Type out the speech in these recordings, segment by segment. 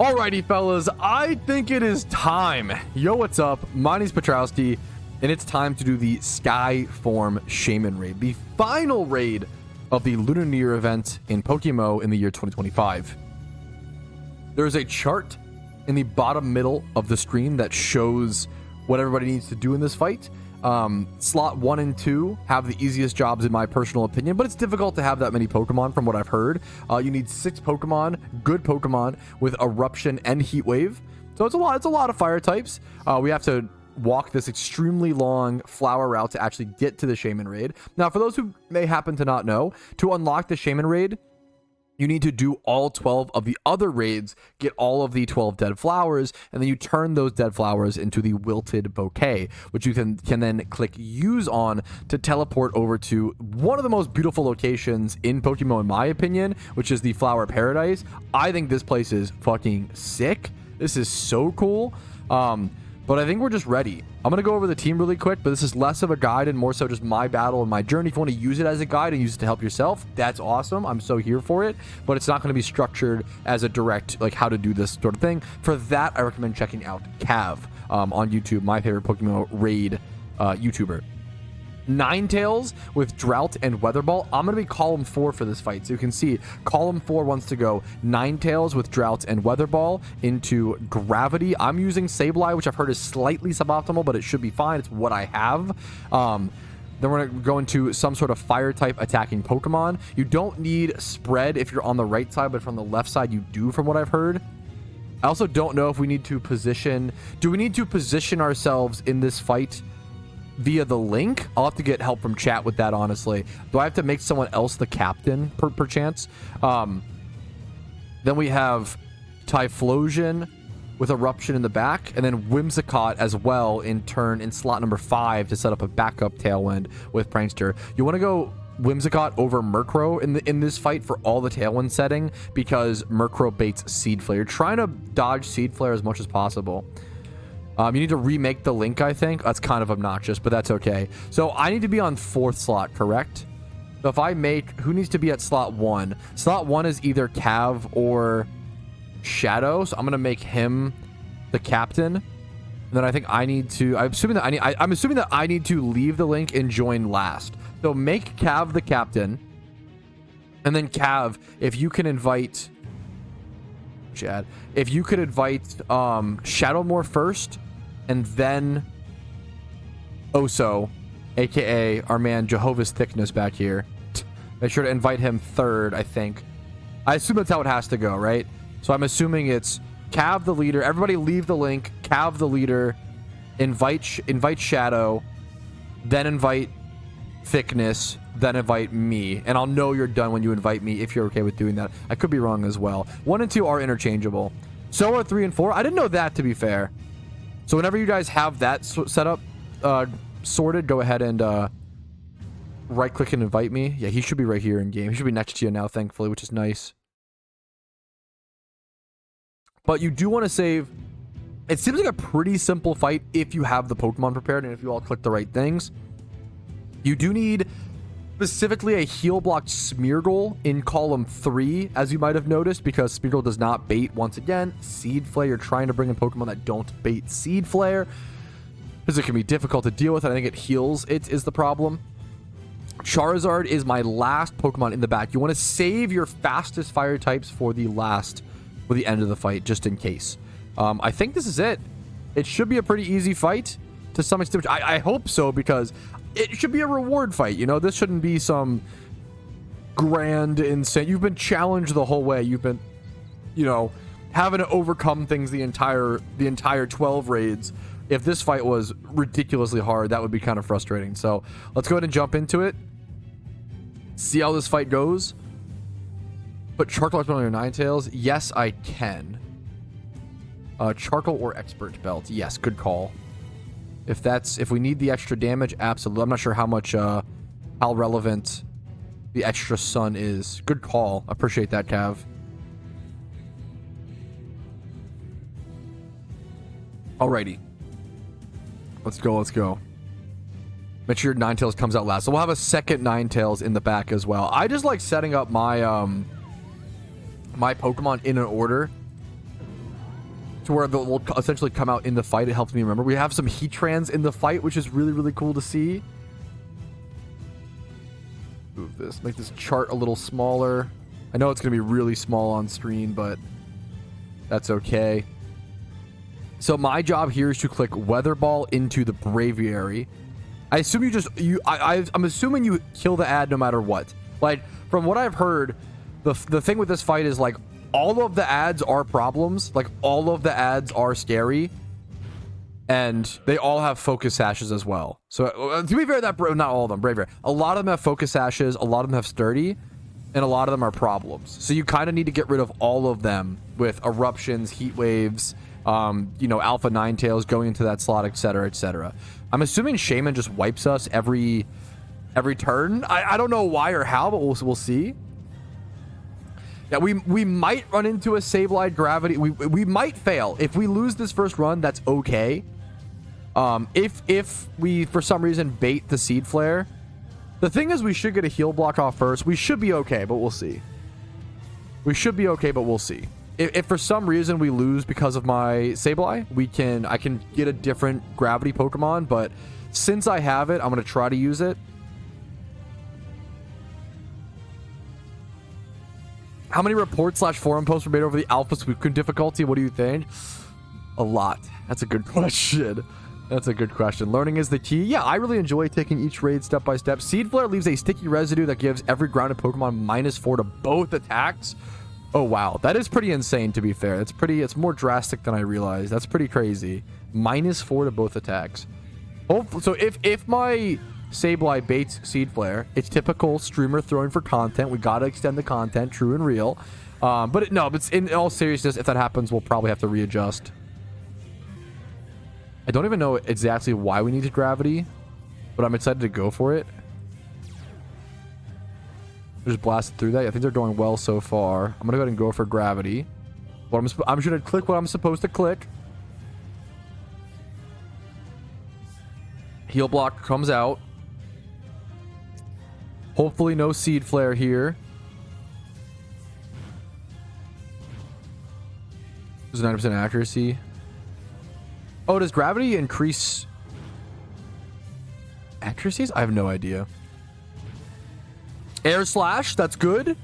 Alrighty, fellas, I think it is time. Yo, what's up? My name's Patrouski, and it's time to do the Sky Form Shaymin raid, the final raid of the Lunar event in PokeMMO in the year 2025. There is a chart in the bottom middle of the screen that shows what everybody needs to do in this fight. Slot 1 and 2 have the easiest jobs in my personal opinion, but it's difficult to have that many Pokemon from what I've heard. You need 6 Pokemon, good Pokemon with Eruption and Heat Wave. So it's a lot of fire types. We have to walk this extremely long flower route to actually get to the Shaymin raid. Now, for those who may happen to not know, to unlock the Shaymin raid, you need to do all 12 of the other raids, get all of the 12 dead flowers, and then you turn those dead flowers into the wilted bouquet, which you can then click use on to teleport over to one of the most beautiful locations in Pokemon, in my opinion, which is the Flower Paradise. I think this place is fucking sick. This is so cool. But I think we're just ready. I'm going to go over the team really quick, but this is less of a guide and more so just my battle and my journey. If you want to use it as a guide and use it to help yourself, that's awesome. I'm so here for it, but it's not going to be structured as a direct, like, how to do this sort of thing. For that, I recommend checking out Cav on YouTube, my favorite Pokemon raid YouTuber. Ninetales with Drought and Weather Ball. I'm going to be column 4 for this fight. So you can see column 4 wants to go Ninetales with Drought and Weather Ball into Gravity. I'm using Sableye, which I've heard is slightly suboptimal, but it should be fine. It's what I have. Then we're going to go into some sort of fire type attacking Pokemon. You don't need spread if you're on the right side, but from the left side you do, from what I've heard. I also don't know if we need to position... Do we need to position ourselves in this fight via the link? I'll have to get help from chat with that, honestly. Do I have to make someone else the captain per chance? Then we have Typhlosion with Eruption in the back, and then Whimsicott as well in turn in slot number 5 to set up a backup Tailwind with Prankster. You want to go Whimsicott over Murkrow in this fight for all the Tailwind setting, because Murkrow baits Seed Flare. You're trying to dodge Seed Flare as much as possible. You need to remake the link, I think. That's kind of obnoxious, but that's okay. So I need to be on 4th slot, correct? So if I make... Who needs to be at slot 1? Slot 1 is either Cav or Shadow, so I'm going to make him the captain. And then I think I need to... I'm assuming that I need to leave the link and join last. So make Cav the captain. And then Cav, if you can invite... Chad, if you could invite Shadowmoor first, and then Oso, aka our man Jehovah's Thickness back here. Make sure to invite him 3rd, I think. I assume that's how it has to go, right? So I'm assuming it's Cav the leader. Everybody leave the link. Cav the leader. Invite Shadow. Then invite Thickness. Then invite me. And I'll know you're done when you invite me if you're okay with doing that. I could be wrong as well. 1 and 2 are interchangeable. So are 3 and 4. I didn't know that, to be fair. So whenever you guys have that set up, sorted, go ahead and right click and invite me. Yeah, he should be right here in game. He should be next to you now, thankfully, which is nice. But you do want to save... It seems like a pretty simple fight if you have the Pokemon prepared and if you all click the right things. You do need specifically a heal blocked Smeargle in column 3, as you might have noticed, because Smeargle does not bait, once again, Seed Flare. You're trying to bring in Pokemon that don't bait Seed Flare, because it can be difficult to deal with, and I think it heals it is the problem. Charizard is my last Pokemon in the back. You want to save your fastest fire types for the end of the fight, just in case. I think this is it. It should be a pretty easy fight to some extent. I hope so, because it should be a reward fight, you know? This shouldn't be some grand, insane... You've been challenged the whole way. You've been, you know, having to overcome things the entire 12 raids. If this fight was ridiculously hard, that would be kind of frustrating. So let's go ahead and jump into it. See how this fight goes. Put Charcoal on your Ninetales. Yes, I can. Charcoal or Expert Belt. Yes, good call. If we need the extra damage, absolutely. I'm not sure how much, how relevant the extra sun is. Good call. Appreciate that, Cav. Alrighty. Let's go. Make sure your Ninetales comes out last. So we'll have a second Ninetales in the back as well. I just like setting up my my Pokemon in an order to where they'll essentially come out in the fight. It helps me remember. We have some Heatrans in the fight, which is really, really cool to see. Move this. Make this chart a little smaller. I know it's going to be really small on screen, but that's okay. So my job here is to click Weather Ball into the Braviary. I assume I'm assuming you kill the ad no matter what. Like, from what I've heard, the thing with this fight is, like, all of the ads are problems. Like, all of the ads are scary. And they all have focus sashes as well. So, to be fair, not all of them, Braviary. A lot of them have focus sashes, a lot of them have sturdy, and a lot of them are problems. So you kind of need to get rid of all of them with eruptions, heat waves, you know, Alpha Ninetales going into that slot, etc., etc. I'm assuming Shaymin just wipes us every turn. I don't know why or how, but we'll see. Yeah, we might run into a Sableye Gravity. We might fail. If we lose this first run, that's okay. If we, for some reason, bait the Seed Flare, the thing is we should get a heal block off first. We should be okay, but we'll see. We should be okay, but we'll see. If for some reason we lose because of my Sableye, I can get a different Gravity Pokemon, but since I have it, I'm going to try to use it. How many reports / forum posts were made over the Alpha Suicune difficulty? What do you think? A lot. That's a good question. That's a good question. Learning is the key. Yeah, I really enjoy taking each raid step by step. Seed Flare leaves a sticky residue that gives every grounded Pokemon -4 to both attacks. Oh, wow. That is pretty insane, to be fair. It's more drastic than I realized. That's pretty crazy. -4 to both attacks. So if my Sableye baits Seed Flare, it's typical streamer throwing for content. We gotta extend the content, true and real. But in all seriousness, if that happens, we'll probably have to readjust. I don't even know exactly why we needed Gravity, but I'm excited to go for it. Just blasted through that. I think they're going well so far. I'm gonna go ahead and go for Gravity. I'm just gonna click what I'm supposed to click. Heal block comes out. Hopefully no Seed Flare here. There's 90% accuracy. Oh, does Gravity increase accuracies? I have no idea. Air Slash, that's good.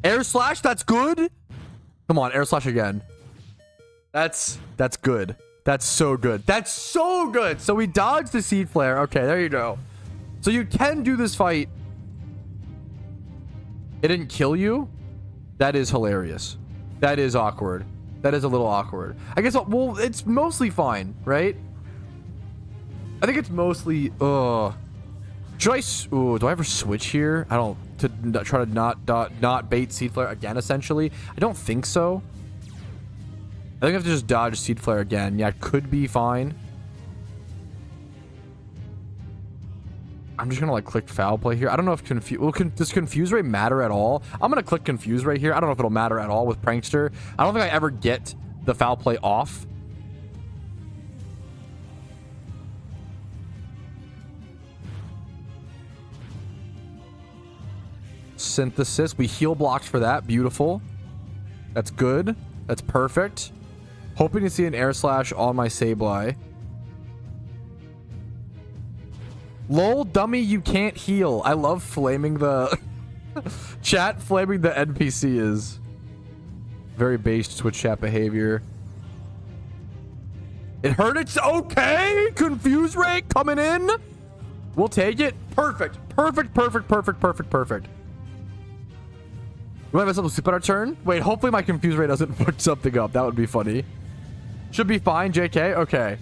Air Slash, that's good. Come on, Air Slash again. That's good. That's so good. That's so good. So we dodged the Seed Flare. Okay, there you go. So you can do this fight. It didn't kill you. That is hilarious. That is awkward. That is a little awkward. I guess, well, it's mostly fine, right? I think it's mostly, should I, do I ever switch here? I don't, to try to not bait Seed Flare again, essentially. I don't think so. I think I have to just dodge Seed Flare again. Yeah, it could be fine. I'm just gonna like click Foul Play here. I don't know if does Confuse Ray matter at all? I'm gonna click Confuse Ray here. I don't know if it'll matter at all with Prankster. I don't think I ever get the Foul Play off. Synthesis. We heal blocked for that. Beautiful. That's good. That's perfect. Hoping to see an Air Slash on my Sableye. Lol, dummy, you can't heal. I love flaming the... chat flaming the NPC is very based Twitch chat behavior. It hurt. It's okay. Confuse Ray coming in. We'll take it. Perfect. Perfect, perfect, perfect, perfect, perfect. We might have something to sleep on our turn. Wait, hopefully my Confuse Ray doesn't fuck something up. That would be funny. Should be fine, JK. Okay.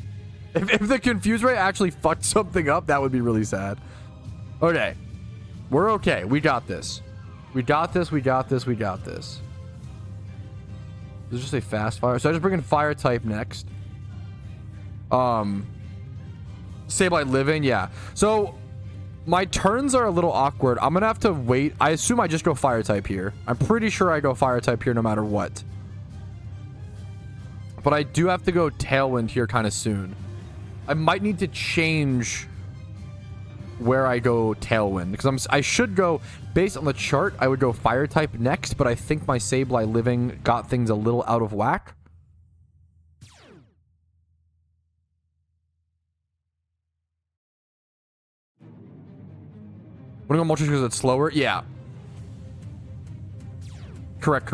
If the Confuse Ray actually fucked something up, that would be really sad. Okay. We're okay. We got this. We got this. We got this. We got this. This is just a fast fire. So I just bring in fire type next. Sableye living. Yeah. So my turns are a little awkward. I'm going to have to wait. I assume I just go fire type here. I'm pretty sure I go fire type here no matter what. But I do have to go Tailwind here kind of soon. I might need to change where I go Tailwind because I should go based on the chart, I would go fire type next, but I think my Sableye living got things a little out of whack. Wanna go Moltres because it's slower? Yeah. Correct.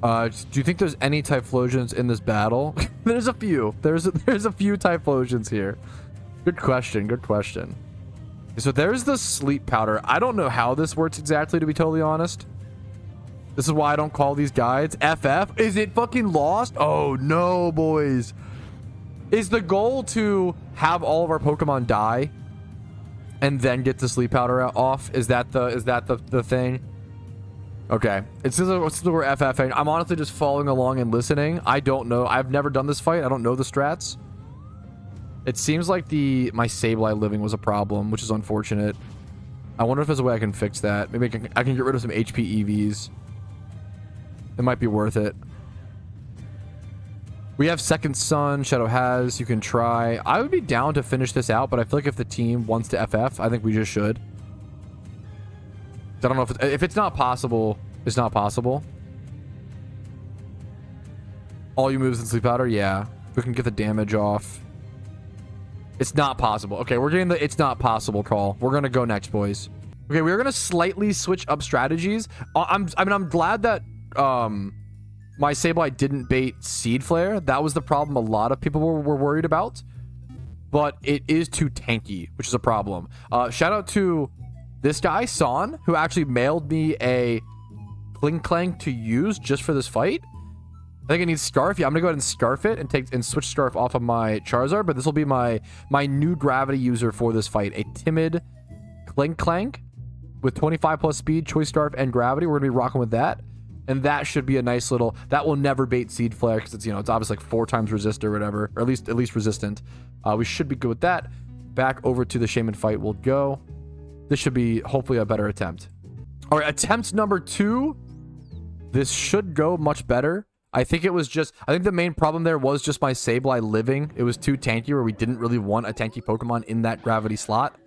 Do you think there's any Typhlosions in this battle? There's a few. There's a few Typhlosions here. Good question. So there's the sleep powder. I don't know how this works exactly, to be totally honest. This is why I don't call these guides. FF? Is it fucking lost? Oh no, boys. Is the goal to have all of our Pokemon die and then get the sleep powder off? Is that the thing? Okay. It's still we're FFing. I'm honestly just following along and listening. I don't know. I've never done this fight. I don't know the strats. It seems like my Sableye living was a problem, which is unfortunate. I wonder if there's a way I can fix that. Maybe I can get rid of some HP EVs. It might be worth it. We have Second Sun. Shadow has. You can try. I would be down to finish this out, but I feel like if the team wants to FF, I think we just should. I don't know if it's not possible. It's not possible. All you moves in sleep powder. Yeah, we can get the damage off. It's not possible. Okay, we're getting the it's not possible call. We're gonna go next, boys. Okay, we're gonna slightly switch up strategies. I'm glad that my Sableye didn't bait Seed Flare. That was the problem a lot of people were worried about. But it is too tanky, which is a problem. Shout out to this guy, Son, who actually mailed me a Clang to use just for this fight. I think I need Scarf. Yeah, I'm gonna go ahead and Scarf it and switch Scarf off of my Charizard, but this will be my new Gravity user for this fight. A timid Clang with 25 plus speed, Choice Scarf, and Gravity. We're gonna be rocking with that. And that should be a nice little... That will never bait Seed Flare because it's, it's obviously like 4 times resist or whatever. Or at least resistant. We should be good with that. Back over to the Shaymin fight we'll go. This should be hopefully a better attempt. All right, attempt number 2. This should go much better. I think the main problem there was just my Sableye living. It was too tanky where we didn't really want a tanky Pokemon in that Gravity slot.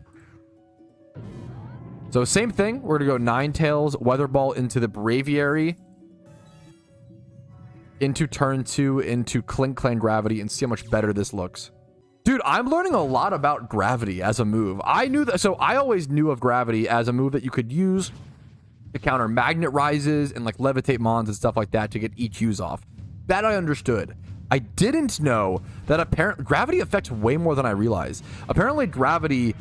So same thing. We're going to go Ninetales, Weather Ball into the Braviary. Into turn 2, into Clang Gravity, and see how much better this looks. Dude, I'm learning a lot about Gravity as a move. I knew that, so I always knew of Gravity as a move that you could use to counter Magnet Rises and like Levitate Mons and stuff like that to get EQs off. That I understood. I didn't know that apparently Gravity affects way more than I realized. Apparently Gravity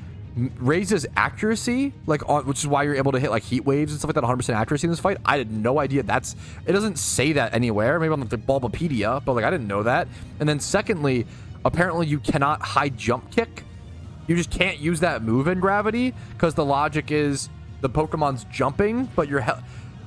raises accuracy, which is why you're able to hit like heat waves and stuff like that, 100% accuracy in this fight. I had no idea. It doesn't say that anywhere. Maybe on the Bulbapedia, but like I didn't know that. And then secondly, apparently you cannot high jump kick. You just can't use that move in Gravity because the logic is the Pokemon's jumping, but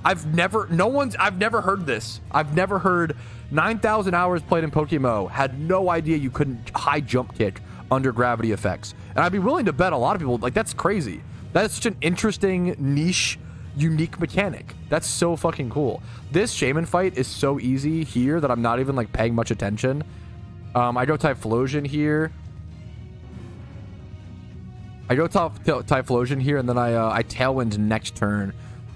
I've never heard this. I've never heard 9,000 hours played in PokeMMO. Had no idea you couldn't high jump kick under Gravity effects. And I'd be willing to bet a lot of people, like, that's crazy. That is such an interesting, niche, unique mechanic. That's so fucking cool. This Shaymin fight is so easy here that I'm not even, like, paying much attention. I go Typhlosion here. Typhlosion here, and then I Tailwind next turn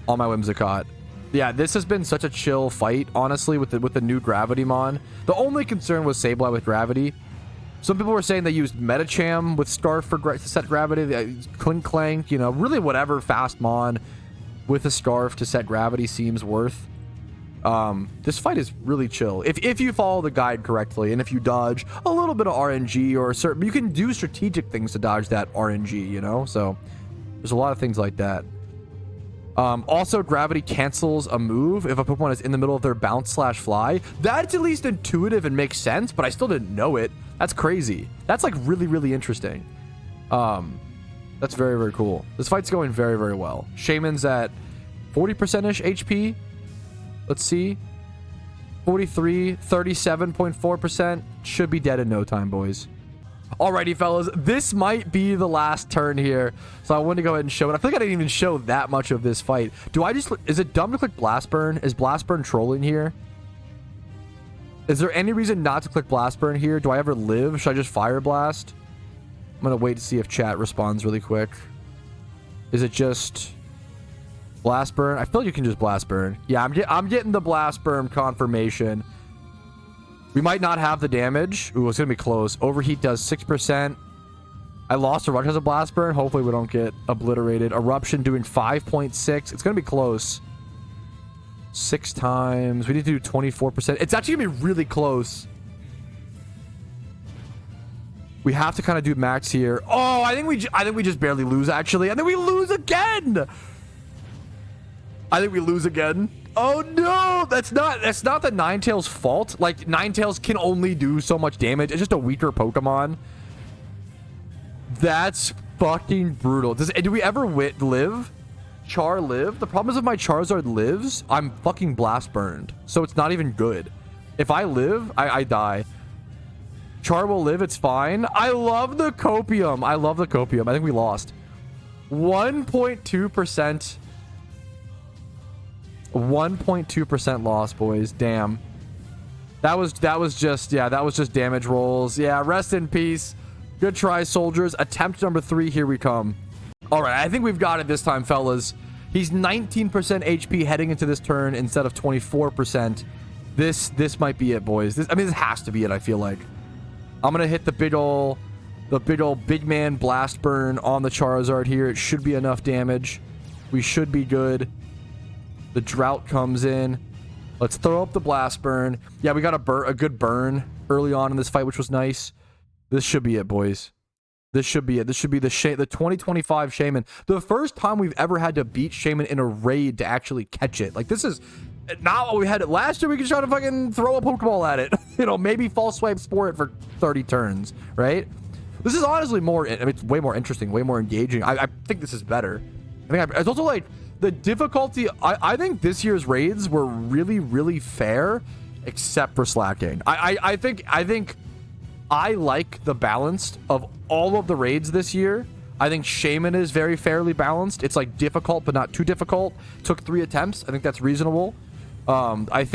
on my Whimsicott. Yeah, this has been such a chill fight, honestly, with the new Gravity Mon. The only concern was Sableye with Gravity. Some people were saying they used Medicham with Scarf to set Gravity. Clang, really whatever fast Mon with a Scarf to set Gravity seems worth. This fight is really chill. If you follow the guide correctly, and if you dodge a little bit of RNG or you can do strategic things to dodge that RNG, So there's a lot of things like that. Also, Gravity cancels a move if a Pokemon is in the middle of their bounce/fly. That's at least intuitive and makes sense, but I still didn't know it. That's crazy. That's like really, really interesting. That's very, very cool. This fight's going very, very well. Shaymin's at 40%-ish HP. Let's see. 43, 37.4%. Should be dead in no time, boys. Alrighty, fellas. This might be the last turn here. So I wanted to go ahead and show it. I feel like I didn't even show that much of this fight. Is it dumb to click Blast Burn? Is Blast Burn trolling here? Is there any reason not to click Blast Burn here? Do I ever live? Should I just Fire Blast? I'm going to wait to see if chat responds really quick. Is it just Blast Burn? I feel like you can just Blast Burn. Yeah, I'm getting the Blast Burn confirmation. We might not have the damage. Ooh, it's going to be close. Overheat does 6%. I lost a rush as a Blast Burn. Hopefully we don't get obliterated. Eruption doing 5.6. It's going to be close. 6 times. We need to do 24%. It's actually going to be really close. We have to kind of do max here. Oh, I think we just barely lose, actually. I think we lose again. I think we lose again. Oh, no. That's not the Ninetales' fault. Like, Ninetales can only do so much damage. It's just a weaker Pokemon. That's fucking brutal. Do we ever live? Char live? The problem is if my Charizard lives, I'm fucking Blast Burned. So it's not even good. If I live, I die. Char will live. It's fine. I love the Copium. I love the Copium. I think we lost. 1.2%. 1.2% loss, boys. Damn. That was just damage rolls. Yeah, rest in peace. Good try, soldiers. Attempt number 3. Here we come. All right, I think we've got it this time, fellas. He's 19% HP heading into this turn instead of 24%. This might be it, boys. This has to be it, I feel like. I'm going to hit the big ol' big man Blast Burn on the Charizard here. It should be enough damage. We should be good. The Drought comes in. Let's throw up the Blast Burn. Yeah, we got a good burn early on in this fight, which was nice. This should be it, boys. This should be it. This should be the 2025 Shaymin. The first time we've ever had to beat Shaymin in a raid to actually catch it. Like, this is not what we had it last year. We could try to fucking throw a Pokeball at it. You know, maybe False Swipe Spore it for 30 turns, right? This is honestly more, I mean, it's way more interesting, way more engaging. I think this is better. It's also like the difficulty. I think this year's raids were really, really fair, except for Slacking. I think I like the balance of all of the raids this year. I think Shaymin is very fairly balanced. It's like difficult, but not too difficult. Took 3 attempts. I think that's reasonable. I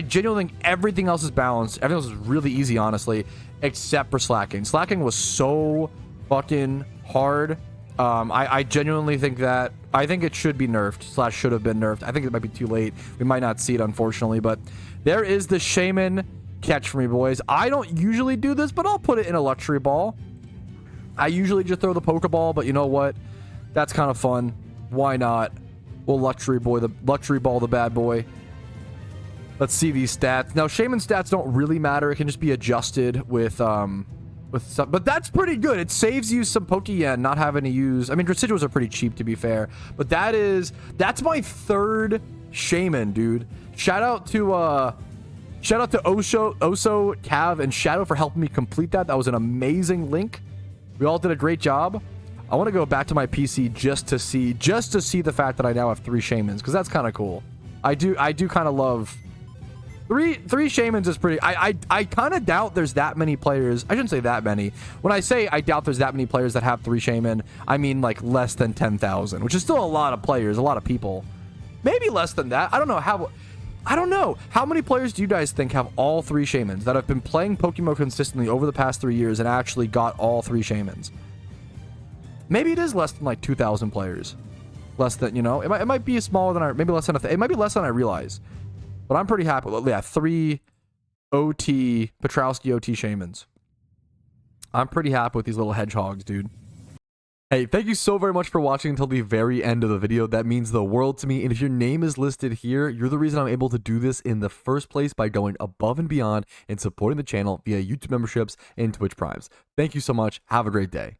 genuinely think everything else is balanced. Everything else is really easy, honestly, except for Slacking. Slacking was so fucking hard. I genuinely think that, I think it should be nerfed, / should have been nerfed. I think it might be too late. We might not see it, unfortunately, but there is the Shaymin catch for me, boys. I don't usually do this, but I'll put it in a luxury ball. I usually just throw the Pokeball, but you know what? That's kind of fun. Why not? We'll luxury ball the bad boy. Let's see these stats. Now, Shaymin stats don't really matter. It can just be adjusted with some, but that's pretty good. It saves you some Pokeyen not having to use. I mean, residuals are pretty cheap, to be fair, but that's my 3rd Shaymin, dude. Shout out to Oso, Cav, and Shadow for helping me complete that. That was an amazing link. We all did a great job. I want to go back to my PC just to see the fact that I now have 3 Shaymins, because that's kind of cool. I do kind of love three Shaymins is pretty. I kind of doubt there's that many players. I shouldn't say that many. When I say I doubt there's that many players that have 3 Shaymin, I mean like less than 10,000, which is still a lot of players, a lot of people. Maybe less than that. I don't know how. How many players do you guys think have all 3 Shaymins that have been playing Pokemon consistently over the past 3 years and actually got all 3 Shaymins? Maybe it is less than like 2,000 players. Less than, you know, it might be smaller than maybe less than it might be less than I realize. But I'm pretty happy. Yeah, 3 Patrouski OT Shaymins. I'm pretty happy with these little hedgehogs, dude. Hey, thank you so very much for watching until the very end of the video. That means the world to me. And if your name is listed here, you're the reason I'm able to do this in the first place by going above and beyond and supporting the channel via YouTube memberships and Twitch Primes. Thank you so much. Have a great day.